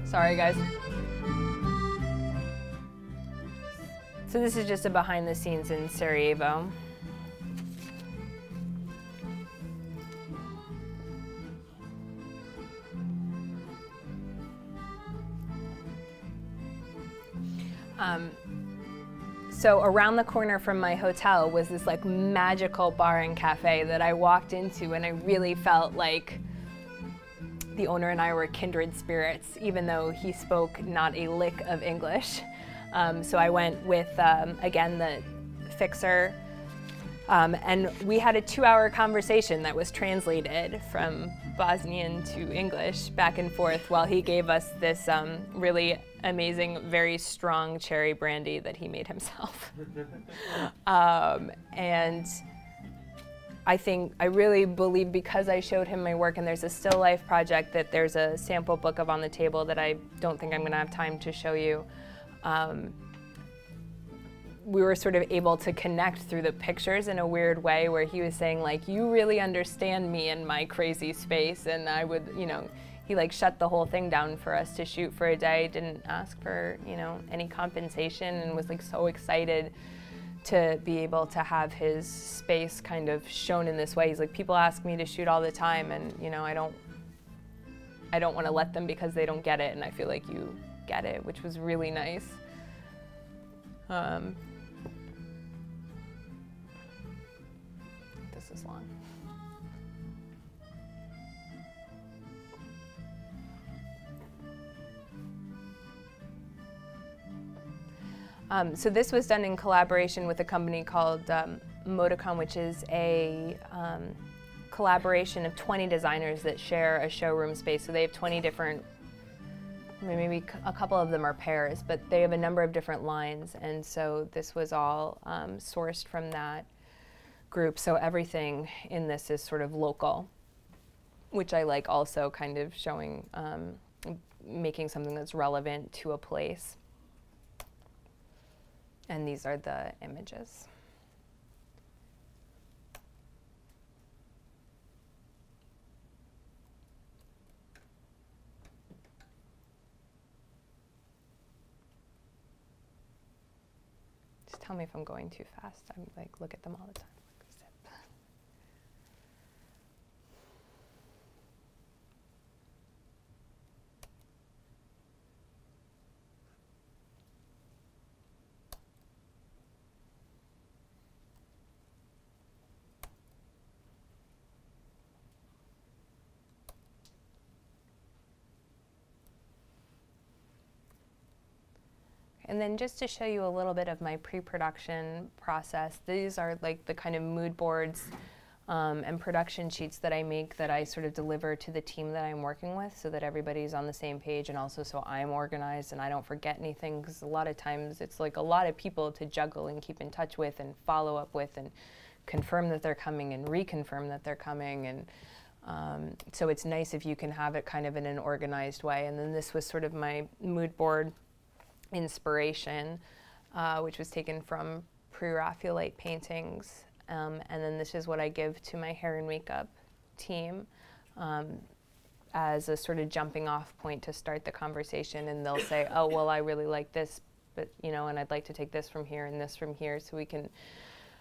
Sorry, guys. So this is just a behind the scenes in Sarajevo. So around the corner from my hotel was this like magical bar and cafe that I walked into, and I really felt like the owner and I were kindred spirits, even though he spoke not a lick of English. So I went with, again, the fixer, and we had a 2-hour conversation that was translated from Bosnian to English back and forth while he gave us this really amazing, very strong cherry brandy that he made himself. And I really believe, because I showed him my work, and there's a still life project that there's a sample book of on the table that I don't think I'm gonna have time to show you. We were sort of able to connect through the pictures in a weird way, where he was saying like, you really understand me in my crazy space, and I would, you know, he like shut the whole thing down for us to shoot for a day, didn't ask for, you know, any compensation, and was like so excited to be able to have his space kind of shown in this way. He's like, people ask me to shoot all the time, and you know, I don't want to let them because they don't get it, and I feel like you get it, which was really nice. This is long. So this was done in collaboration with a company called Modicon, which is a collaboration of 20 designers that share a showroom space. So they have 20 different, maybe a couple of them are pairs, but they have a number of different lines. And so this was all sourced from that group. So everything in this is sort of local, which I like, also kind of showing, making something that's relevant to a place. And these are the images. Just tell me if I'm going too fast. I'm like, look at them all the time. And then just to show you a little bit of my pre-production process, these are like the kind of mood boards and production sheets that I make, that I sort of deliver to the team that I'm working with, so that everybody's on the same page, and also so I'm organized and I don't forget anything, because a lot of times it's like a lot of people to juggle and keep in touch with and follow up with and confirm that they're coming and reconfirm that they're coming. And so it's nice if you can have it kind of in an organized way. And then this was sort of my mood board inspiration, which was taken from Pre-Raphaelite paintings. And then this is what I give to my hair and makeup team as a sort of jumping off point to start the conversation. And they'll say, oh, well, I really like this, but, you know, and I'd like to take this from here and this from here, so we can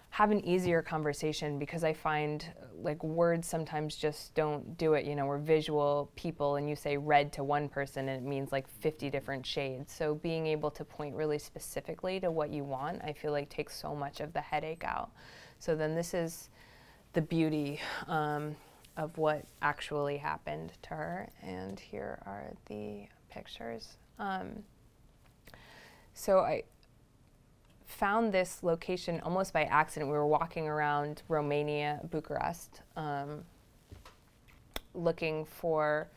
have an easier conversation, because I find like words sometimes just don't do it. You know, we're visual people, and you say red to one person and it means like 50 different shades. So being able to point really specifically to what you want, I feel like takes so much of the headache out. So then this is the beauty of what actually happened to her. And here are the pictures. So I found this location almost by accident. We were walking around Romania, Bucharest, looking for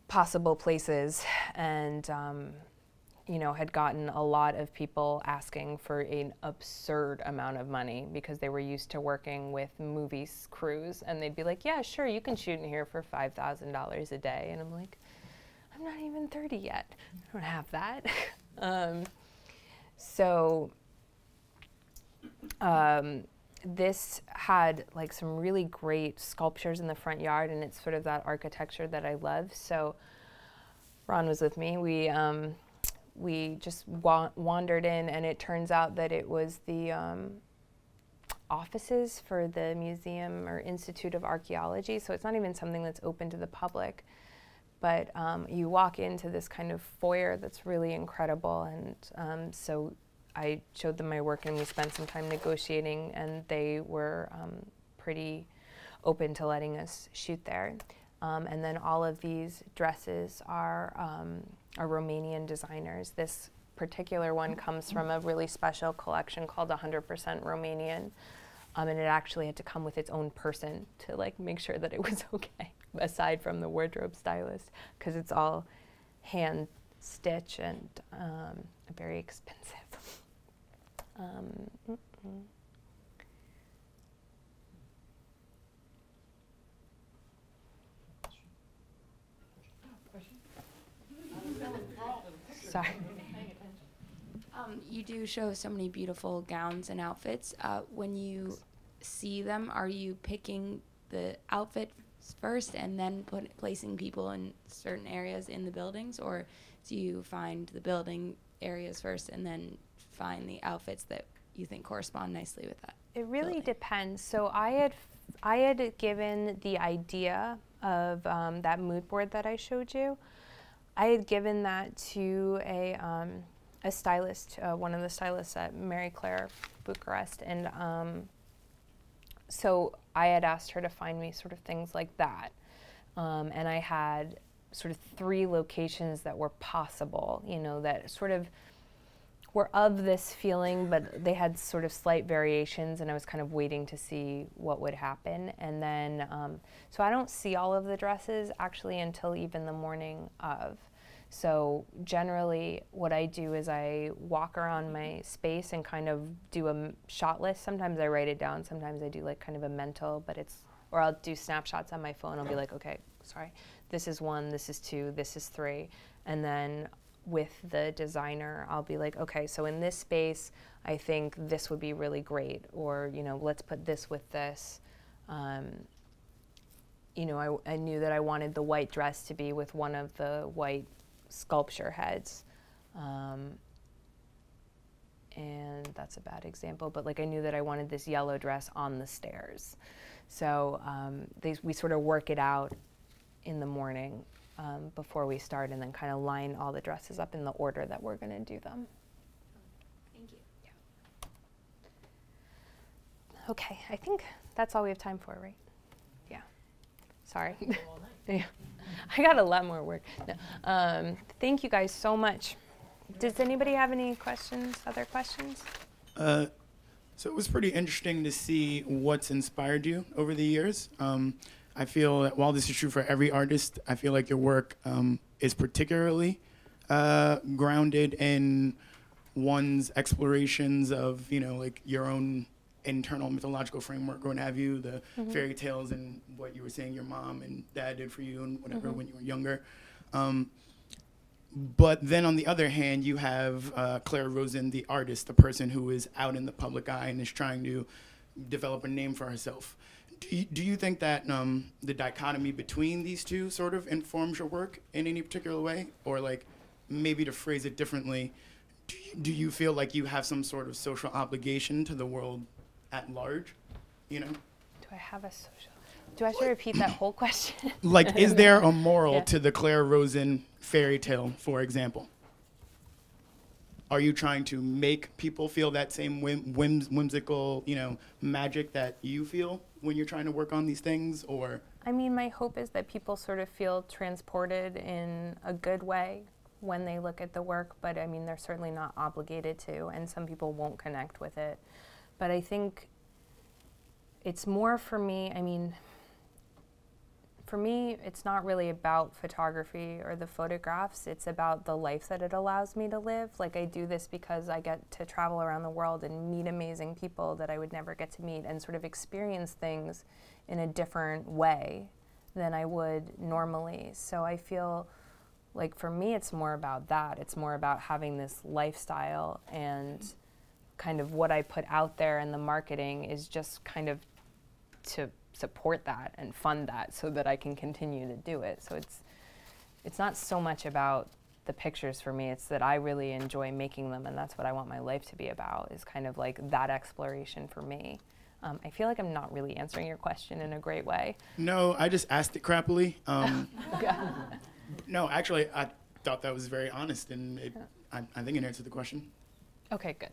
possible places, and you know, had gotten a lot of people asking for an absurd amount of money because they were used to working with movies crews, and they'd be like, yeah, sure, you can shoot in here for $5,000 a day. And I'm like, I'm not even 30 yet. I don't have that. This had like some really great sculptures in the front yard, and it's sort of that architecture that I love. So Ron was with me. We just wandered in, and it turns out that it was the offices for the Museum or Institute of Archaeology. So it's not even something that's open to the public. But you walk into this kind of foyer that's really incredible. And so I showed them my work, and we spent some time negotiating, and they were pretty open to letting us shoot there. And then all of these dresses are Romanian designers. This particular one comes from a really special collection called 100% Romanian. And it actually had to come with its own person to like make sure that it was okay, aside from the wardrobe stylist, because it's all hand stitch and very expensive. Sorry. You do show so many beautiful gowns and outfits. When you see them, are you picking the outfits first and then placing people in certain areas in the buildings, or do you find the building areas first and then find the outfits that you think correspond nicely with that? It really building? depends. So I had given the idea of that mood board that I showed you. I had given that to a stylist, one of the stylists at Mary Claire Bucharest, and so I had asked her to find me sort of things like that, and I had sort of 3 locations that were possible, you know, that sort of were of this feeling, but they had sort of slight variations, and I was kind of waiting to see what would happen. And then, so I don't see all of the dresses actually until even the morning of. So generally what I do is I walk around my space and kind of do a shot list. Sometimes I write it down, sometimes I do like kind of a mental, but or I'll do snapshots on my phone. I'll be like, okay, sorry, this is 1, this is 2, this is 3. And then with the designer, I'll be like, okay, so in this space, I think this would be really great, or, you know, let's put this with this. You know, I knew that I wanted the white dress to be with one of the white sculpture heads. And that's a bad example, but like I knew that I wanted this yellow dress on the stairs. So we sort of work it out in the morning before we start, and then kind of line all the dresses up in the order that we're going to do them. Thank you. Yeah. Okay, I think that's all we have time for, right? Yeah. Sorry. Yeah. I got a lot more work. No. Thank you guys so much. Does anybody have any questions, other questions? So it was pretty interesting to see what's inspired you over the years. I feel that while this is true for every artist, I feel like your work is particularly grounded in one's explorations of, you know, like your own internal mythological framework or what have you, the fairy tales and what you were saying your mom and dad did for you and whatever when you were younger. But then on the other hand, you have Claire Rosen, the artist, the person who is out in the public eye and is trying to develop a name for herself. Do you think that the dichotomy between these two sort of informs your work in any particular way? Or like, maybe to phrase it differently, do you feel like you have some sort of social obligation to the world at large, you know? Do I have a social? Do I have to repeat that whole question? Like, is there a moral to the Claire Rosen fairy tale, for example? Are you trying to make people feel that same whimsical, you know, magic that you feel when you're trying to work on these things, or? I mean, my hope is that people sort of feel transported in a good way when they look at the work, but I mean, they're certainly not obligated to, and some people won't connect with it. But I think it's more for me, I mean, for me, it's not really about photography or the photographs. It's about the life that it allows me to live. Like, I do this because I get to travel around the world and meet amazing people that I would never get to meet, and sort of experience things in a different way than I would normally. So I feel like for me, it's more about that. It's more about having this lifestyle, and kind of what I put out there, and the marketing is just kind of to support that and fund that so that I can continue to do it. So it's not so much about the pictures for me, it's that I really enjoy making them, and that's what I want my life to be about, is kind of like that exploration for me. I feel like I'm not really answering your question in a great way. No, I just asked it crappily. No, actually, I thought that was very honest, and I think it answered the question. Okay, good.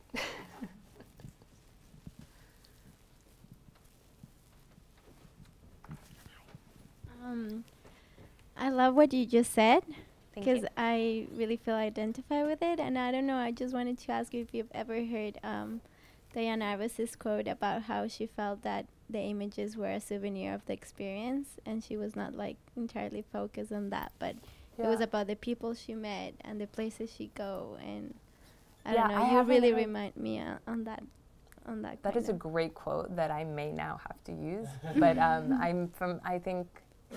I love what you just said, Thank you. because I really feel identify with it. And I don't know, I just wanted to ask you if you've ever heard Diana Arbus's quote about how she felt that the images were a souvenir of the experience, and she was not like entirely focused on that, but it was about the people she met and the places she go. And I don't know, you really remind me on that. That is a great quote that I may now have to use. But I think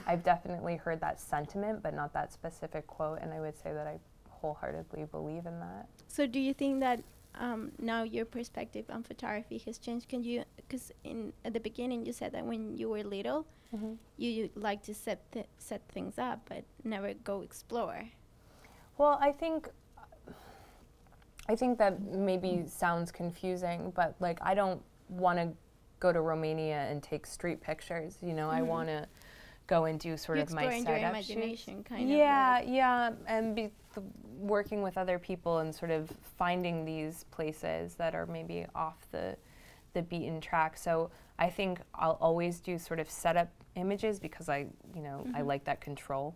I've definitely heard that sentiment, but not that specific quote. And I would say that I wholeheartedly believe in that. So do you think that now your perspective on photography has changed? Can you, because at the beginning you said that when you were little, you like to set things up, but never go explore. Well, I think that maybe sounds confusing, but like I don't want to go to Romania and take street pictures. You know, I want to go and do sort of my exploring setup your imagination, shoots. kind of. Yeah, and working with other people and sort of finding these places that are maybe off the beaten track. So I think I'll always do sort of setup images because I like that control,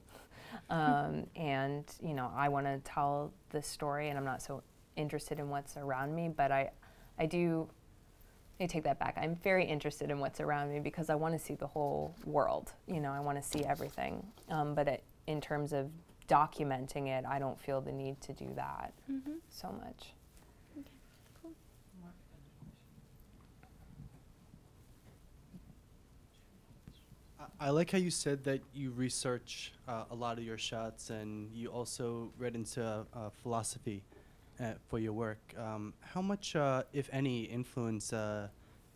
and I want to tell the story, and I'm not so interested in what's around me, but I take that back. I'm very interested in what's around me because I want to see the whole world. I want to see everything. But in terms of documenting it, I don't feel the need to do that so much. Okay, cool. I like how you said that you research a lot of your shots, and you also read into philosophy for your work. How much, if any, influence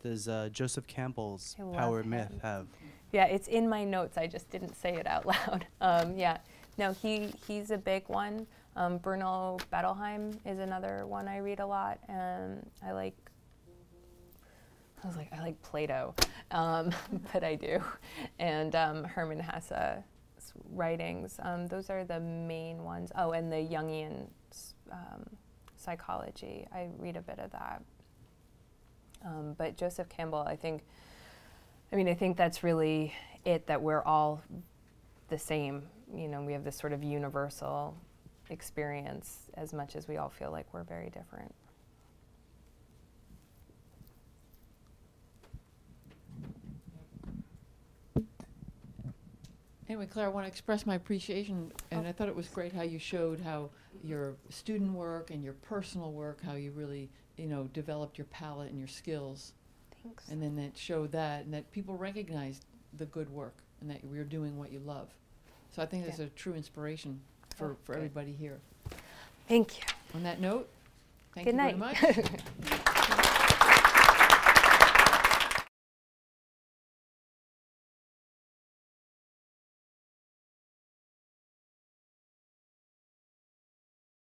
does Joseph Campbell's Power Myth have? Yeah, it's in my notes. I just didn't say it out loud. Yeah, no, he's a big one. Bruno Bettelheim is another one I read a lot, and I like Plato, but I do, and Hermann Hesse's writings. Those are the main ones. Oh, and the Jungian psychology. I read a bit of that. But Joseph Campbell, I think that's really it, that we're all the same. We have this sort of universal experience as much as we all feel like we're very different. Anyway, Claire, I want to express my appreciation, and I thought it was great how you showed how your student work and your personal work, how you really, developed your palette and your skills. Thanks. And then that showed that, and that people recognized the good work, and that we're doing what you love. So I think that's a true inspiration for everybody here. Thank you. On that note, thank Good you night. very much.